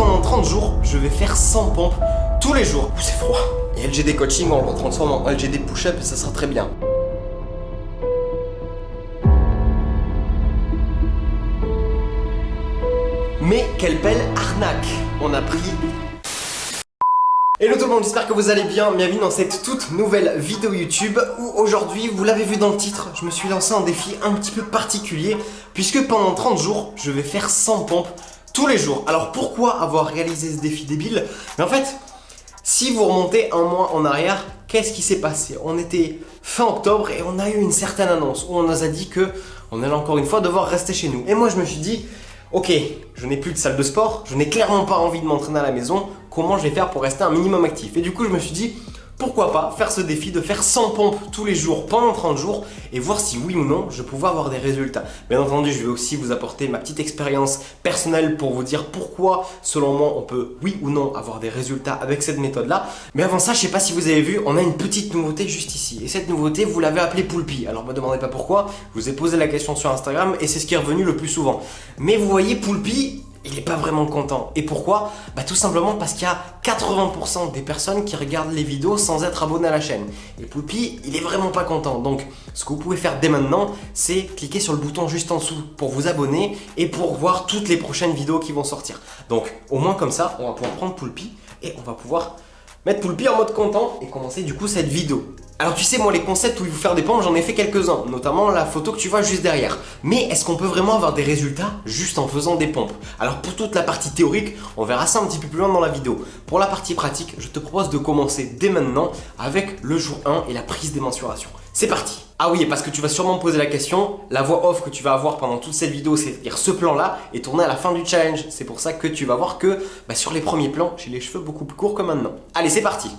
pendant 30 jours, je vais faire 100 pompes tous les jours. C'est froid. Et LGD coaching, on le transforme en LGD push-up et ça sera très bien. Mais quelle belle arnaque on a pris. Hello tout le monde, j'espère que vous allez bien. Bienvenue dans cette toute nouvelle vidéo YouTube où aujourd'hui, vous l'avez vu dans le titre, je me suis lancé un défi un petit peu particulier puisque pendant 30 jours, je vais faire 100 pompes tous les jours. Alors pourquoi avoir réalisé ce défi débile? Mais en fait, si vous remontez un mois en arrière, qu'est-ce qui s'est passé? On était fin octobre et on a eu une certaine annonce où on nous a dit que on allait encore une fois devoir rester chez nous. Et moi je me suis dit, ok, je n'ai plus de salle de sport, je n'ai clairement pas envie de m'entraîner à la maison, comment je vais faire pour rester un minimum actif? Et du coup je me suis dit, pourquoi pas faire ce défi de faire 100 pompes tous les jours pendant 30 jours et voir si oui ou non je pouvais avoir des résultats. Bien entendu, je vais aussi vous apporter ma petite expérience personnelle pour vous dire pourquoi selon moi on peut oui ou non avoir des résultats avec cette méthode là. Mais avant ça, je sais pas si vous avez vu, on a une petite nouveauté juste ici et cette nouveauté vous l'avez appelée Poulpi. Alors me demandez pas pourquoi, je vous ai posé la question sur Instagram et c'est ce qui est revenu le plus souvent. Mais vous voyez, Poulpi, il n'est pas vraiment content. Et pourquoi? Bah tout simplement parce qu'il y a 80% des personnes qui regardent les vidéos sans être abonnés à la chaîne. Et Poulpi, il est vraiment pas content. Donc ce que vous pouvez faire dès maintenant, c'est cliquer sur le bouton juste en dessous pour vous abonner et pour voir toutes les prochaines vidéos qui vont sortir. Donc au moins comme ça, on va pouvoir prendre Poulpi et on va pouvoir mettre Poulpi en mode content et commencer du coup cette vidéo. Alors tu sais, moi les concepts où il faut faire des pompes, j'en ai fait quelques-uns, notamment la photo que tu vois juste derrière. Mais est-ce qu'on peut vraiment avoir des résultats juste en faisant des pompes? Alors pour toute la partie théorique, on verra ça un petit peu plus loin dans la vidéo. Pour la partie pratique, je te propose de commencer dès maintenant avec le jour 1 et la prise des mensurations. C'est parti! Ah oui, et parce que tu vas sûrement me poser la question, la voix off que tu vas avoir pendant toute cette vidéo, c'est-à-dire ce plan-là, est tourné à la fin du challenge. C'est pour ça que tu vas voir que sur les premiers plans, j'ai les cheveux beaucoup plus courts que maintenant. Allez, c'est parti!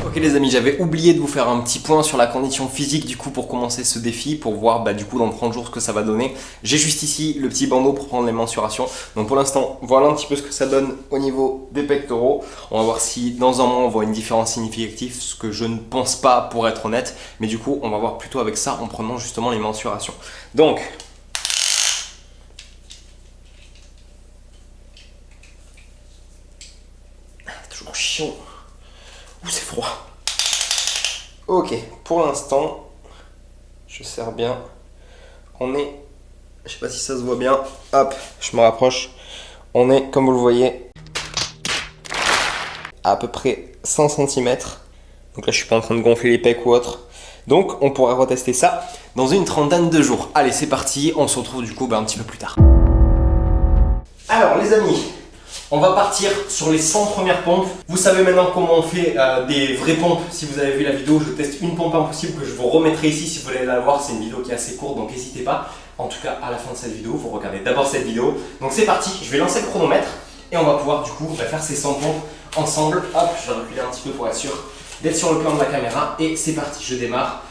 Ok les amis, j'avais oublié de vous faire un petit point sur la condition physique du coup pour commencer ce défi, pour voir du coup dans 30 jours ce que ça va donner. J'ai juste ici le petit bandeau pour prendre les mensurations. Donc pour l'instant, voilà un petit peu ce que ça donne au niveau des pectoraux. On va voir si dans un mois on voit une différence significative, ce que je ne pense pas pour être honnête. Mais du coup, on va voir plutôt avec ça en prenant justement les mensurations. Donc, toujours chiant. Ouh, c'est froid. Ok, pour l'instant, je serre bien. On est, je sais pas si ça se voit bien. Hop, je me rapproche. On est, comme vous le voyez, à peu près 100 cm. Donc là, je suis pas en train de gonfler les pecs ou autre. Donc, on pourra retester ça dans une trentaine de jours. Allez, c'est parti. On se retrouve du coup un petit peu plus tard. Alors, les amis, on va partir sur les 100 premières pompes. Vous savez maintenant comment on fait des vraies pompes. Si vous avez vu la vidéo, je teste une pompe impossible que je vous remettrai ici si vous voulez la voir. C'est une vidéo qui est assez courte, donc n'hésitez pas. En tout cas, à la fin de cette vidéo, vous regardez d'abord cette vidéo. Donc c'est parti, je vais lancer le chronomètre et on va pouvoir du coup faire ces 100 pompes ensemble. Hop, je vais reculer un petit peu pour être sûr d'être sur le plan de la caméra. Et c'est parti, je démarre.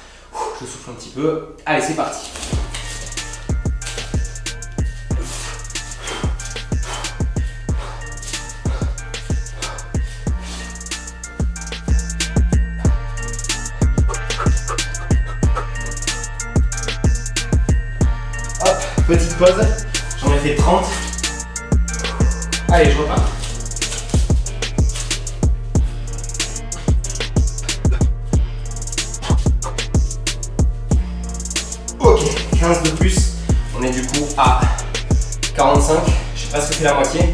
Je souffle un petit peu. Allez, c'est parti. Petite pause, j'en ai fait 30. Allez, je repars. Ok, 15 de plus. On est du coup à 45. J'ai presque fait la moitié.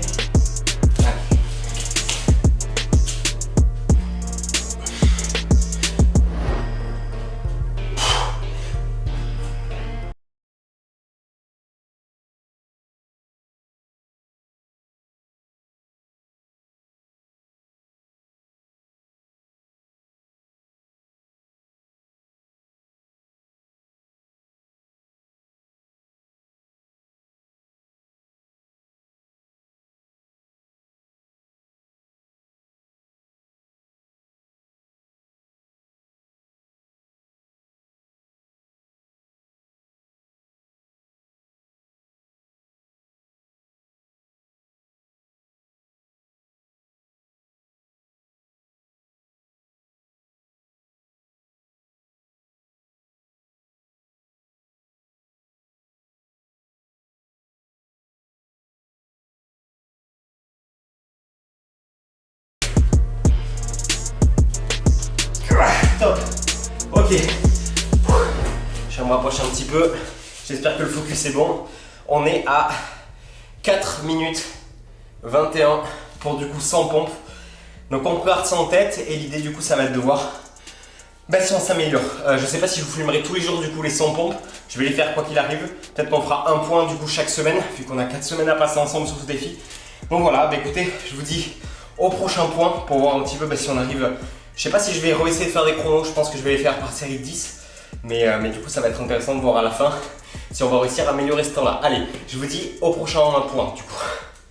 Ok. Je vais me rapprocher un petit peu. J'espère que le focus est bon. On est à 4 minutes 21 pour du coup 100 pompes. Donc on prépare ça en tête et l'idée du coup ça va être de voir si on s'améliore. Je sais pas si je vous filmerai tous les jours du coup les 100 pompes. Je vais les faire quoi qu'il arrive. Peut-être qu'on fera un point du coup chaque semaine vu qu'on a 4 semaines à passer ensemble sur ce défi. Donc voilà, écoutez, je vous dis au prochain point pour voir un petit peu si on arrive. Je sais pas si je vais essayer de faire des chronos, je pense que je vais les faire par série de 10. Mais du coup ça va être intéressant de voir à la fin si on va réussir à améliorer ce temps-là. Allez, je vous dis au prochain point du coup.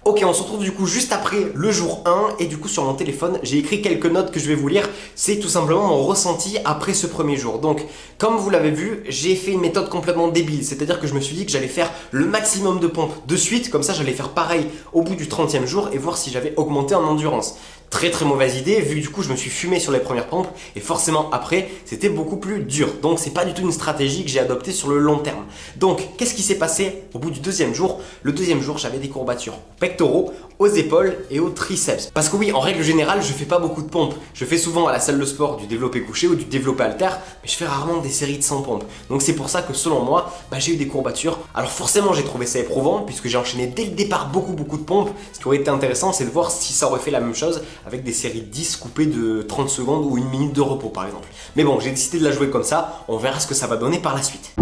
Ok, on se retrouve du coup juste après le jour 1 et du coup sur mon téléphone, j'ai écrit quelques notes que je vais vous lire. C'est tout simplement mon ressenti après ce premier jour. Donc, comme vous l'avez vu, j'ai fait une méthode complètement débile. C'est-à-dire que je me suis dit que j'allais faire le maximum de pompes de suite. Comme ça, j'allais faire pareil au bout du 30e jour et voir si j'avais augmenté en endurance. Très très mauvaise idée vu que du coup je me suis fumé sur les premières pompes et forcément après c'était beaucoup plus dur. Donc c'est pas du tout une stratégie que j'ai adoptée sur le long terme. Donc qu'est-ce qui s'est passé au bout du deuxième jour? Le deuxième jour j'avais des courbatures aux pectoraux, aux épaules et aux triceps. Parce que oui, en règle générale je fais pas beaucoup de pompes. Je fais souvent à la salle de sport du développé couché ou du développé halter, mais je fais rarement des séries de 100 pompes. Donc c'est pour ça que selon moi j'ai eu des courbatures. Alors forcément j'ai trouvé ça éprouvant puisque j'ai enchaîné dès le départ beaucoup de pompes. Ce qui aurait été intéressant c'est de voir si ça aurait fait la même chose avec des séries de 10 coupées de 30 secondes ou une minute de repos par exemple. Mais bon, j'ai décidé de la jouer comme ça, on verra ce que ça va donner par la suite.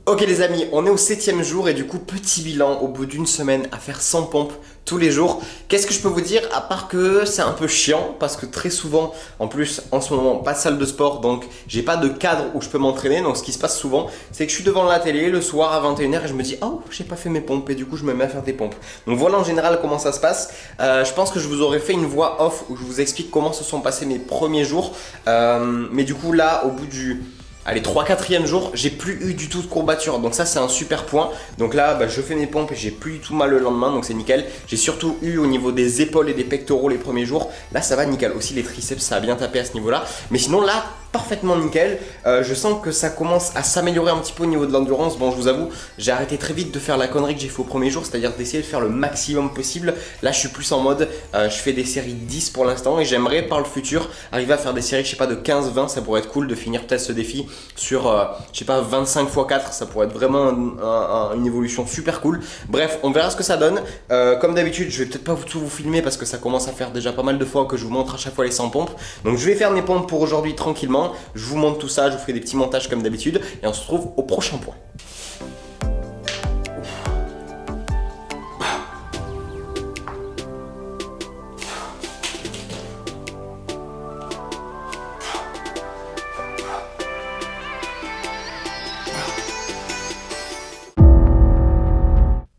Ok les amis, on est au 7e jour et du coup petit bilan au bout d'une semaine à faire 100 pompes tous les jours. Qu'est-ce que je peux vous dire à part que c'est un peu chiant parce que très souvent, en plus en ce moment pas de salle de sport donc j'ai pas de cadre où je peux m'entraîner. Donc ce qui se passe souvent c'est que je suis devant la télé le soir à 21h et je me dis oh j'ai pas fait mes pompes et du coup je me mets à faire des pompes. Donc voilà en général comment ça se passe. Je pense que je vous aurais fait une voix off où je vous explique comment se sont passés mes premiers jours. Mais du coup là au bout du... Allez, 3-4e jour, j'ai plus eu du tout de courbature. Donc ça, c'est un super point. Donc là, je fais mes pompes et j'ai plus du tout mal le lendemain. Donc c'est nickel. J'ai surtout eu au niveau des épaules et des pectoraux les premiers jours. Là, ça va nickel. Aussi, les triceps, ça a bien tapé à ce niveau-là. Mais sinon, là, parfaitement nickel. Je sens que ça commence à s'améliorer un petit peu au niveau de l'endurance. Bon, je vous avoue, j'ai arrêté très vite de faire la connerie que j'ai fait au premier jour, c'est-à-dire d'essayer de faire le maximum possible. Là, je suis plus en mode, je fais des séries 10 pour l'instant et j'aimerais par le futur arriver à faire des séries, je sais pas, de 15-20. Ça pourrait être cool de finir peut-être ce défi sur, je sais pas, 25 x 4. Ça pourrait être vraiment une évolution super cool. Bref, on verra ce que ça donne. Comme d'habitude, je vais peut-être pas tout vous filmer parce que ça commence à faire déjà pas mal de fois que je vous montre à chaque fois les 100 pompes. Donc je vais faire mes pompes pour aujourd'hui tranquillement. Je vous montre tout ça, je vous ferai des petits montages comme d'habitude et on se retrouve au prochain point.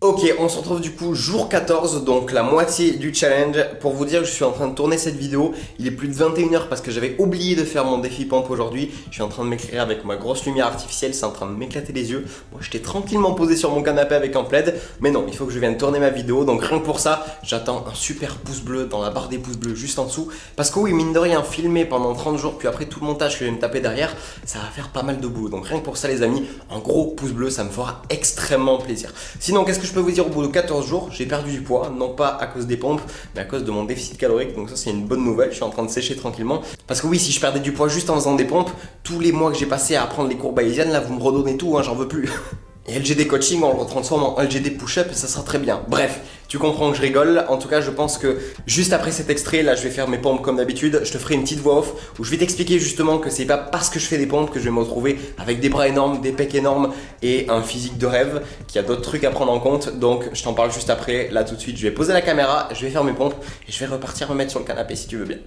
Ok, on se retrouve du coup jour 14, donc la moitié du challenge. Pour vous dire que je suis en train de tourner cette vidéo, il est plus de 21h parce que j'avais oublié de faire mon défi pompe aujourd'hui. Je suis en train de m'éclairer avec ma grosse lumière artificielle, c'est en train de m'éclater les yeux. Moi j'étais tranquillement posé sur mon canapé avec un plaid, mais non, il faut que je vienne tourner ma vidéo. Donc rien que pour ça, j'attends un super pouce bleu dans la barre des pouces bleus juste en dessous. Parce que oui, mine de rien, filmer pendant 30 jours, puis après tout le montage que je vais me taper derrière, ça va faire pas mal de boulot. Donc rien que pour ça les amis, un gros pouce bleu, ça me fera extrêmement plaisir. Sinon, qu'est-ce que je peux vous dire au bout de 14 jours, j'ai perdu du poids, non pas à cause des pompes, mais à cause de mon déficit calorique. Donc ça c'est une bonne nouvelle, je suis en train de sécher tranquillement. Parce que oui, si je perdais du poids juste en faisant des pompes, tous les mois que j'ai passé à apprendre les courbes bayésiennes, là vous me redonnez tout, hein, j'en veux plus. Et LGD coaching, on le retransforme en LGD push-up et ça sera très bien. Bref, tu comprends que je rigole. En tout cas, je pense que juste après cet extrait, là, je vais faire mes pompes comme d'habitude. Je te ferai une petite voix off où je vais t'expliquer justement que c'est pas parce que je fais des pompes que je vais me retrouver avec des bras énormes, des pecs énormes et un physique de rêve, qu'il y a d'autres trucs à prendre en compte. Donc, je t'en parle juste après. Là, tout de suite, je vais poser la caméra, je vais faire mes pompes et je vais repartir me mettre sur le canapé si tu veux bien.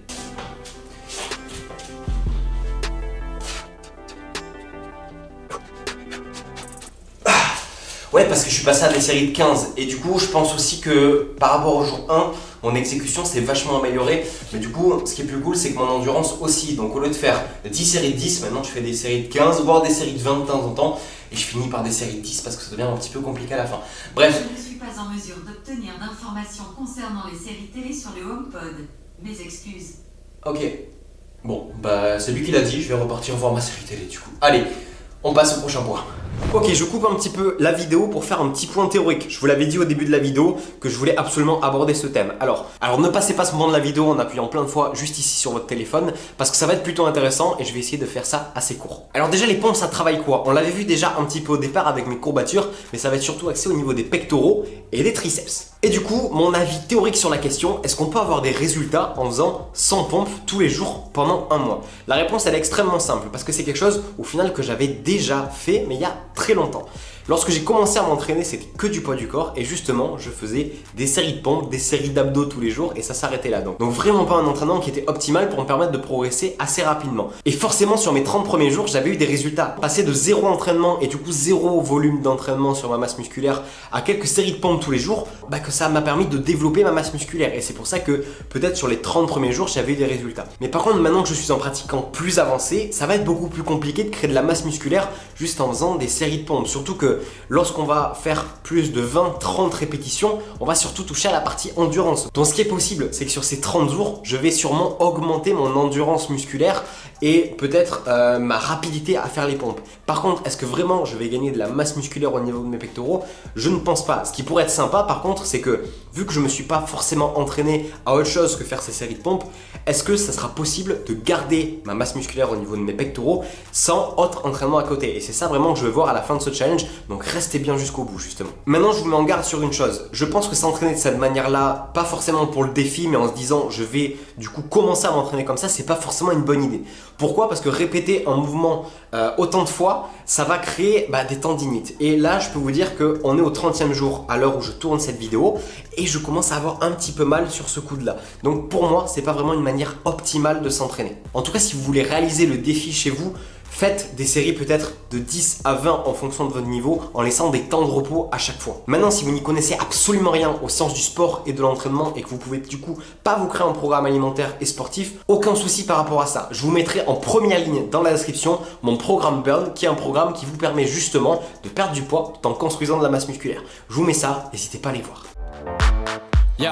Ouais, parce que je suis passé à des séries de 15 et du coup je pense aussi que par rapport au jour 1, mon exécution s'est vachement améliorée. Mais du coup, ce qui est plus cool, c'est que mon endurance aussi. Donc au lieu de faire 10 séries de 10, maintenant je fais des séries de 15, voire des séries de 20 de temps en temps. Et je finis par des séries de 10 parce que ça devient un petit peu compliqué à la fin. Bref. Je ne suis pas en mesure d'obtenir d'informations concernant les séries télé sur le HomePod. Mes excuses. Ok. Bon, bah c'est lui qui l'a dit, je vais repartir voir ma série télé du coup. Allez, on passe au prochain point. Ok, je coupe un petit peu la vidéo pour faire un petit point théorique. Je vous l'avais dit au début de la vidéo que je voulais absolument aborder ce thème. Alors ne passez pas ce moment de la vidéo en appuyant plein de fois juste ici sur votre téléphone parce que ça va être plutôt intéressant et je vais essayer de faire ça assez court. Alors déjà les pompes ça travaille quoi? On l'avait vu déjà un petit peu au départ avec mes courbatures, mais ça va être surtout axé au niveau des pectoraux et des triceps. Et du coup, mon avis théorique sur la question, est-ce qu'on peut avoir des résultats en faisant 100 pompes tous les jours pendant un mois? La réponse elle est extrêmement simple parce que c'est quelque chose au final que j'avais déjà fait mais il y a très longtemps. Lorsque j'ai commencé à m'entraîner, c'était que du poids du corps et justement, je faisais des séries de pompes, des séries d'abdos tous les jours et ça s'arrêtait là. Donc vraiment pas un entraînement qui était optimal pour me permettre de progresser assez rapidement. Et forcément, sur mes 30 premiers jours, j'avais eu des résultats. Passer de 0 entraînement et du coup 0 volume d'entraînement sur ma masse musculaire à quelques séries de pompes tous les jours, que ça m'a permis de développer ma masse musculaire. Et c'est pour ça que peut-être sur les 30 premiers jours, j'avais eu des résultats. Mais par contre, maintenant que je suis un pratiquant plus avancé, ça va être beaucoup plus compliqué de créer de la masse musculaire juste en faisant des séries de pompes. Surtout que lorsqu'on va faire plus de 20-30 répétitions, on va surtout toucher à la partie endurance. Donc ce qui est possible, c'est que sur ces 30 jours, je vais sûrement augmenter mon endurance musculaire et peut-être ma rapidité à faire les pompes. Par contre, est-ce que vraiment je vais gagner de la masse musculaire au niveau de mes pectoraux? Je ne pense pas. Ce qui pourrait être sympa par contre, c'est que vu que je ne me suis pas forcément entraîné à autre chose que faire ces séries de pompes, est-ce que ça sera possible de garder ma masse musculaire au niveau de mes pectoraux sans autre entraînement à côté? Et c'est ça vraiment que je veux voir à la fin de ce challenge, donc restez bien jusqu'au bout justement. Maintenant je vous mets en garde sur une chose, je pense que s'entraîner de cette manière-là, pas forcément pour le défi, mais en se disant je vais du coup commencer à m'entraîner comme ça, c'est pas forcément une bonne idée. Pourquoi? Parce que répéter un mouvement autant de fois, ça va créer des tendinites. Et là je peux vous dire qu'on est au 30e jour à l'heure où je tourne cette vidéo et je commence à avoir un petit peu mal sur ce coude là. Donc pour moi c'est pas vraiment une manière optimale de s'entraîner. En tout cas si vous voulez réaliser le défi chez vous, faites des séries peut-être de 10 à 20 en fonction de votre niveau en laissant des temps de repos à chaque fois. Maintenant, si vous n'y connaissez absolument rien au sens du sport et de l'entraînement et que vous pouvez du coup pas vous créer un programme alimentaire et sportif, aucun souci par rapport à ça. Je vous mettrai en première ligne dans la description mon programme Burn qui est un programme qui vous permet justement de perdre du poids tout en construisant de la masse musculaire. Je vous mets ça, n'hésitez pas à aller voir. Yo,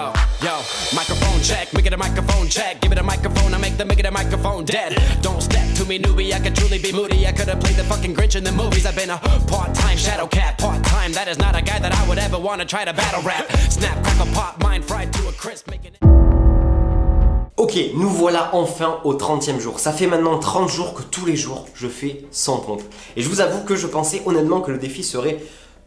microphone check, make it a microphone check. Give it a microphone, I make the microphone dead. Don't step to me, newbie, I could truly be moody. I could have played the fucking Grinch in the movies. I've been a part-time shadow cat, part-time. That is not a guy that I would ever want to try to battle rap. Snap, crackle, pop, mind fried to a crisp, making it... Ok, nous voilà enfin au 30e jour. Ça fait maintenant 30 jours que tous les jours, je fais 100 pompes. Et je vous avoue que je pensais honnêtement que le défi serait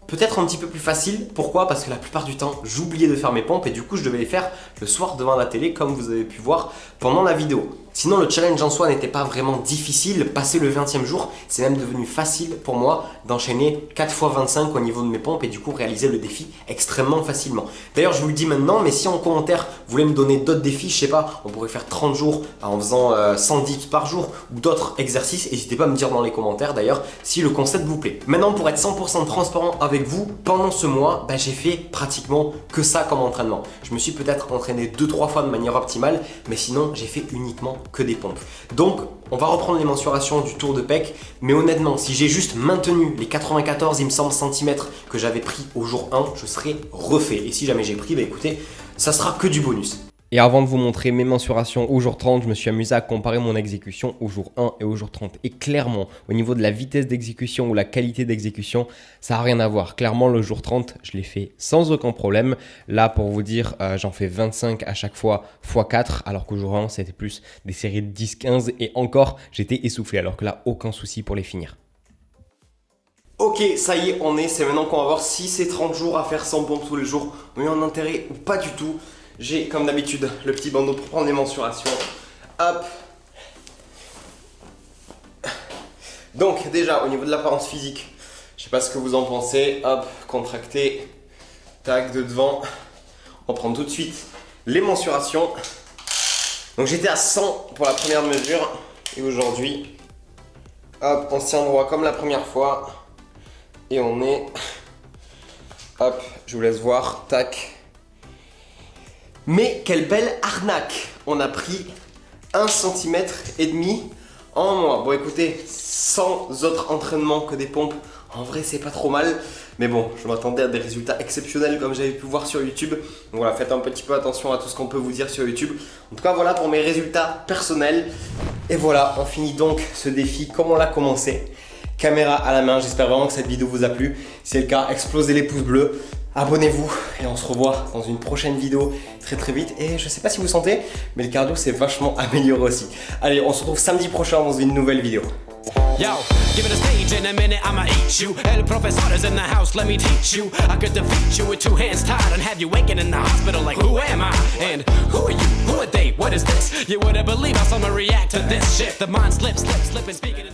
peut-être un petit peu plus facile. Pourquoi? Parce que la plupart du temps, j'oubliais de faire mes pompes et du coup, je devais les faire le soir devant la télé, comme vous avez pu voir pendant la vidéo. Sinon, le challenge en soi n'était pas vraiment difficile. Passé le 20e jour, c'est même devenu facile pour moi d'enchaîner 4 x 25 au niveau de mes pompes et du coup réaliser le défi extrêmement facilement. D'ailleurs, je vous le dis maintenant, mais si en commentaire, vous voulez me donner d'autres défis, je sais pas, on pourrait faire 30 jours en faisant 110 par jour ou d'autres exercices, n'hésitez pas à me dire dans les commentaires d'ailleurs si le concept vous plaît. Maintenant, pour être 100% transparent avec vous, pendant ce mois, j'ai fait pratiquement que ça comme entraînement. Je me suis peut-être entraîné 2-3 fois de manière optimale, mais sinon, j'ai fait uniquement que des pompes. Donc on va reprendre les mensurations du tour de pec, mais honnêtement si j'ai juste maintenu les 94 il me semble centimètres que j'avais pris au jour 1, je serais refait. Et si jamais j'ai pris, écoutez, ça sera que du bonus. Et avant de vous montrer mes mensurations au jour 30, je me suis amusé à comparer mon exécution au jour 1 et au jour 30. Et clairement, au niveau de la vitesse d'exécution ou la qualité d'exécution, ça n'a rien à voir. Clairement, le jour 30, je l'ai fait sans aucun problème. Là, pour vous dire, j'en fais 25 à chaque fois x 4, alors qu'au jour 1, c'était plus des séries de 10-15. Et encore, j'étais essoufflé, alors que là, aucun souci pour les finir. Ok, ça y est, c'est maintenant qu'on va voir si ces 30 jours à faire 100 pompes tous les jours ont eu un intérêt ou pas du tout. J'ai comme d'habitude le petit bandeau pour prendre les mensurations. Hop. Donc déjà au niveau de l'apparence physique, je sais pas ce que vous en pensez. Hop, contracté. Tac, de devant. On prend tout de suite les mensurations. Donc j'étais à 100 pour la première mesure. Et aujourd'hui, hop, on se tient droit comme la première fois. Et on est Hop, je vous laisse voir. Tac. Mais quelle belle arnaque. On a pris 1,5 cm en moins. Bon écoutez, sans autre entraînement que des pompes, en vrai c'est pas trop mal. Mais bon, je m'attendais à des résultats exceptionnels comme j'avais pu voir sur YouTube. Donc voilà, faites un petit peu attention à tout ce qu'on peut vous dire sur YouTube. En tout cas voilà pour mes résultats personnels. Et voilà, on finit donc ce défi comme on l'a commencé. Caméra à la main, j'espère vraiment que cette vidéo vous a plu. Si c'est le cas, explosez les pouces bleus. Abonnez-vous et on se revoit dans une prochaine vidéo très vite. Et je sais pas si vous sentez, mais le cardio s'est vachement amélioré aussi. Allez, on se retrouve samedi prochain dans une nouvelle vidéo. Yo, give it a stage in a minute, I'ma eat you. El professor is in the house, let me teach you. I could defeat you with 2 hands tied and have you waking in the hospital like, who am I? And who are you? Who are they? What is this? You wouldn't believe how someone react to this shit. The mind slips, and speaking in